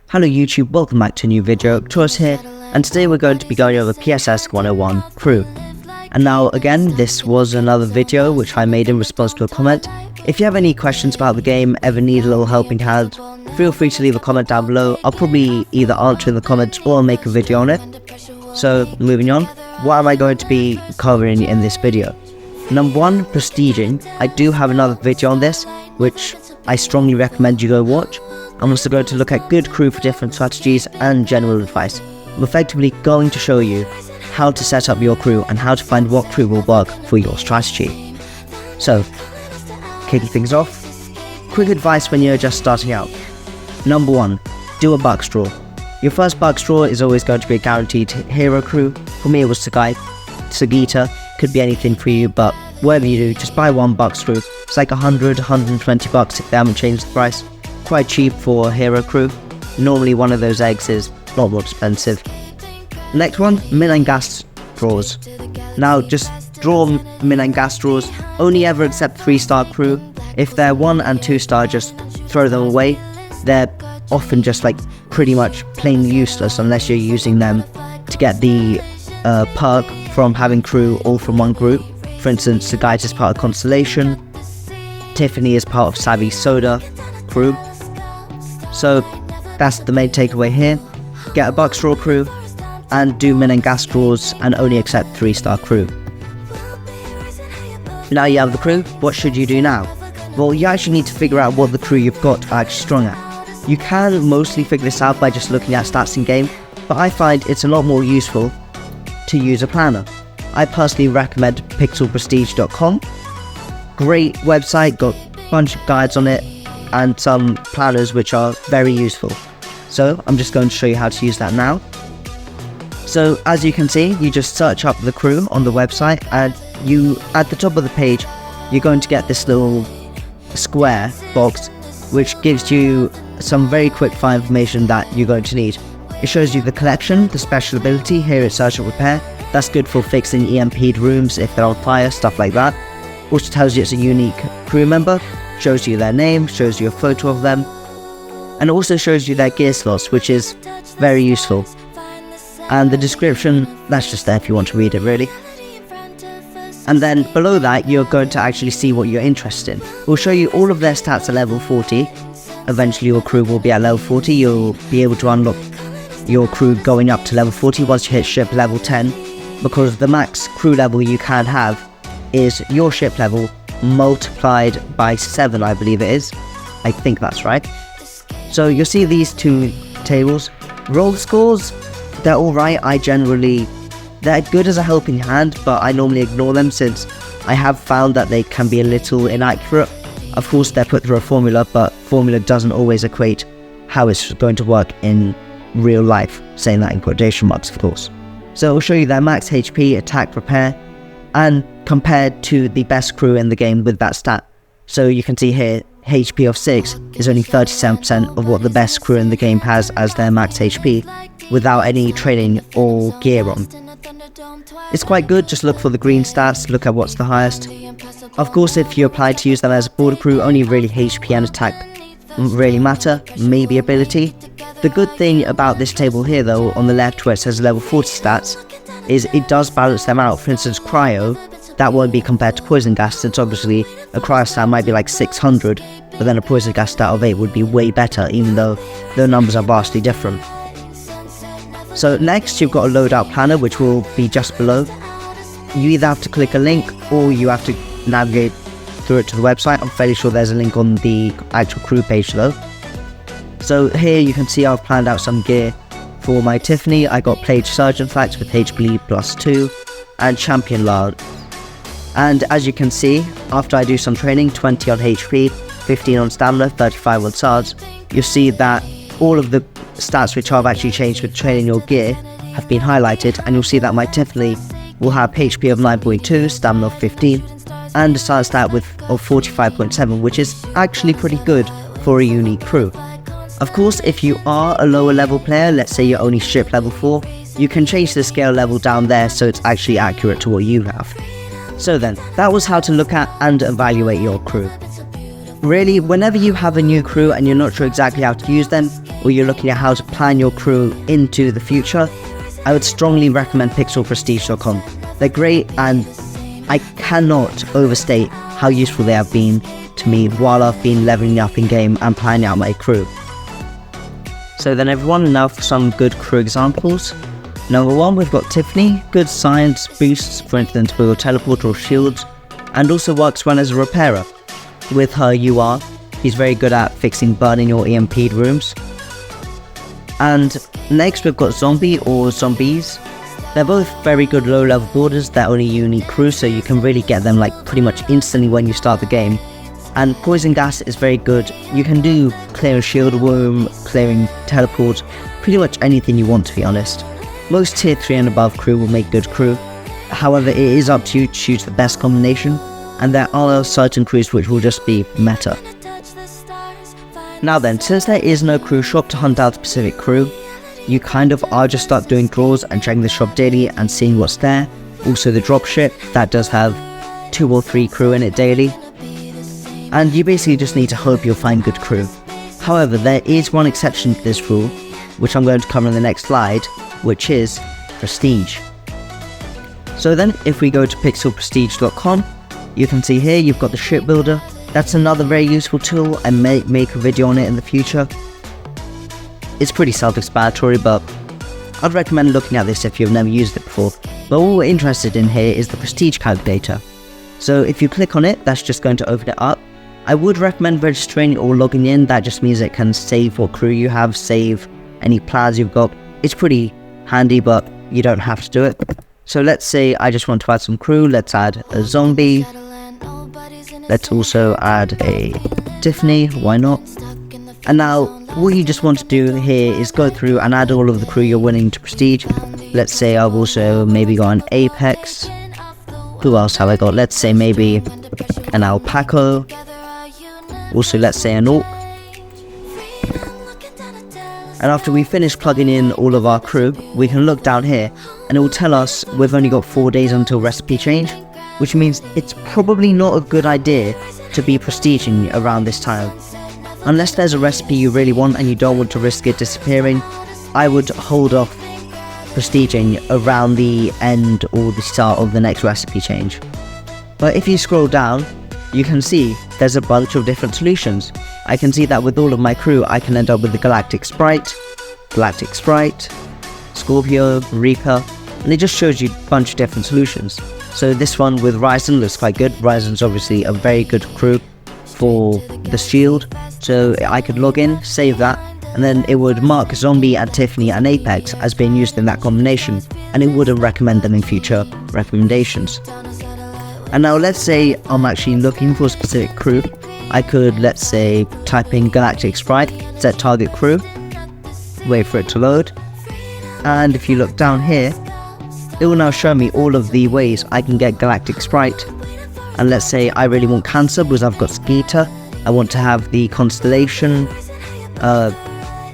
Hello YouTube, welcome back to a new video. Troyes here, and today we're going to be going over PSS 101 crew. And now again, this was another video which I made in response to a comment. If you have any questions about the game, ever need a little helping hand, feel free to leave a comment down below. I'll probably either answer in the comments or make a video on it. So moving on, what am I going to be covering in this video? Number one, prestiging. I do have another video on this, which I strongly recommend you go watch. I'm also going to look at good crew for different strategies and general advice. I'm effectively going to show you how to set up your crew and how to find what crew will work for your strategy. So, kicking things off, quick advice when you're just starting out. Number one, do a buck straw. Your first buck straw is always going to be a guaranteed hero crew. For me it was Sagita, could be anything for you, but whatever you do, just buy one buck straw. It's like 100, 120 bucks if they haven't changed the price. Quite cheap for a hero crew. Normally one of those eggs is a lot more expensive. Next one, min and gas straws. Now just draw min and gas straws. Only ever accept 3-star crew. If they're 1 and 2-star, just throw them away. They're often just like pretty much plain useless unless you're using them to get the perk from having crew all from one group. For instance, the guide is part of Constellation, Tiffany is part of Savvy Soda crew. So that's the main takeaway here. Get a buck straw crew and do min and gas straws and only accept 3-star crew. Now you have the crew, what should you do now? Well, you actually need to figure out what the crew you've got are actually strong at. You can mostly figure this out by just looking at stats in game, but I find it's a lot more useful to use a planner. I personally recommend PixelStarships.com. Great website, got a bunch of guides on it and some planners which are very useful. So I'm just going to show you how to use that now. So as you can see, you just search up the crew on the website, and you at the top of the page you're going to get this little square box which gives you some very quick fire information that you're going to need. It shows you the collection, the special ability. Here it's Search and Repair. That's good for fixing EMP'd rooms if they're on fire, stuff like that. Also tells you it's a unique crew member, shows you their name, shows you a photo of them, and also shows you their gear slots, which is very useful. And the description, that's just there if you want to read it really. And then below that you're going to actually see what you're interested in. We'll show you all of their stats at level 40. Eventually your crew will be at level 40. You'll be able to unlock your crew going up to level 40 once you hit ship level 10, because the max crew level you can have is your ship level multiplied by 7, I believe it is. I think that's right. So you'll see these two tables. Roll scores, they're alright. They're good as a helping hand, but I normally ignore them since I have found that they can be a little inaccurate. Of course they're put through a formula, but formula doesn't always equate how it's going to work in real life, saying that in quotation marks of course. So I'll show you their max HP, attack, repair, and compared to the best crew in the game with that stat. So you can see here, HP of 6 is only 37% of what the best crew in the game has as their max HP, without any training or gear on. It's quite good, just look for the green stats, look at what's the highest. Of course if you apply to use them as a border crew, only really HP and attack really matter, maybe ability. The good thing about this table here though, on the left where it says level 40 stats, is it does balance them out. For instance, cryo, that won't be compared to poison gas, since obviously a cryo stat might be like 600, but then a poison gas stat of 8 would be way better, even though the numbers are vastly different. So next you've got a loadout planner, which will be just below. You either have to click a link or you have to navigate through it to the website. I'm fairly sure there's a link on the actual crew page though. So here you can see I've planned out some gear for my Tiffany. I got Plate Surgeon Flax with HP +2 and Champion Lard. And as you can see, after I do some training, 20 on HP, 15 on stamina, 35 on SARS, you'll see that all of the stats which I've actually changed with training your gear have been highlighted, and you'll see that my Tiffany will have HP of 9.2, stamina of 15, and a SARS stat of 45.7, which is actually pretty good for a unique crew. Of course, if you are a lower level player, let's say you're only ship level 4, you can change the scale level down there so it's actually accurate to what you have. So then, that was how to look at and evaluate your crew. Really, whenever you have a new crew and you're not sure exactly how to use them, or you're looking at how to plan your crew into the future, I would strongly recommend PixelPrestige.com. They're great, and I cannot overstate how useful they have been to me while I've been leveling up in game and planning out my crew. So then everyone, now for some good crew examples. Number 1, we've got Tiffany, good science boosts, for instance with teleport or shields, and also works well as a repairer. With her UR, she's very good at fixing burning or EMP'd rooms. And next we've got Zombie or Zombies. They're both very good low level boarders. They're only unique crew, so you can really get them like pretty much instantly when you start the game. And Poison Gas is very good. You can do clearing shield room, clearing teleport, pretty much anything you want, to be honest. Most tier 3 and above crew will make good crew. However, it is up to you to choose the best combination, and there are certain crews which will just be meta. Now then, since there is no crew shop to hunt out a specific crew, you kind of are just stuck doing draws and checking the shop daily and seeing what's there. Also the dropship, that does have 2 or 3 crew in it daily. And you basically just need to hope you'll find good crew. However, there is one exception to this rule, which I'm going to cover in the next slide, which is Prestige. So then, if we go to PixelPrestige.com, you can see here you've got the ship builder. That's another very useful tool. I may make a video on it in the future. It's pretty self-explanatory, but I'd recommend looking at this if you've never used it before. But what we're interested in here is the Prestige calculator. So if you click on it, that's just going to open it up. I would recommend registering or logging in. That just means it can save what crew you have, save any plans you've got. It's pretty handy, but you don't have to do it. So let's say I just want to add some crew. Let's add a zombie. Let's also add a Tiffany, why not? And now, what you just want to do here is go through and add all of the crew you're winning to Prestige. Let's say I've also maybe got an Apex. Who else have I got? Let's say maybe an Alpaco. Also, let's say an Orc. And after we finish plugging in all of our crew, we can look down here and it will tell us we've only got 4 days until recipe change, which means it's probably not a good idea to be prestiging around this time. Unless there's a recipe you really want and you don't want to risk it disappearing, I would hold off prestiging around the end or the start of the next recipe change. But if you scroll down, you can see there's a bunch of different solutions. I can see that with all of my crew I can end up with the Galactic Sprite, Scorpio, Reaper, and it just shows you a bunch of different solutions. So this one with Ryzen looks quite good. Ryzen's obviously a very good crew for the shield, so I could log in, save that, and then it would mark Zombie and Tiffany and Apex as being used in that combination, and it wouldn't recommend them in future recommendations. And now let's say I'm actually looking for a specific crew. I could, let's say, type in Galactic Sprite, set target crew, wait for it to load, and if you look down here, it will now show me all of the ways I can get Galactic Sprite. And let's say I really want Cancer because I've got Skeeter. I want to have the Constellation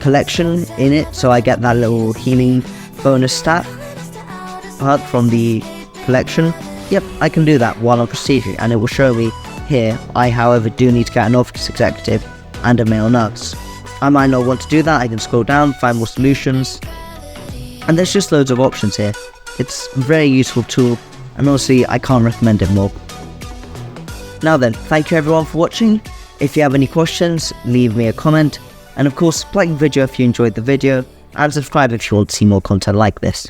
collection in it, so I get that little healing bonus stat part from the collection. Yep, I can do that while I'm prestiging, and it will show me here. I, however, do need to get an office executive and a male nurse. I might not want to do that. I can scroll down, find more solutions, and there's just loads of options here. It's a very useful tool, and honestly, I can't recommend it more. Now then, thank you everyone for watching. If you have any questions, leave me a comment, and of course, like the video if you enjoyed the video, and subscribe if you want to see more content like this.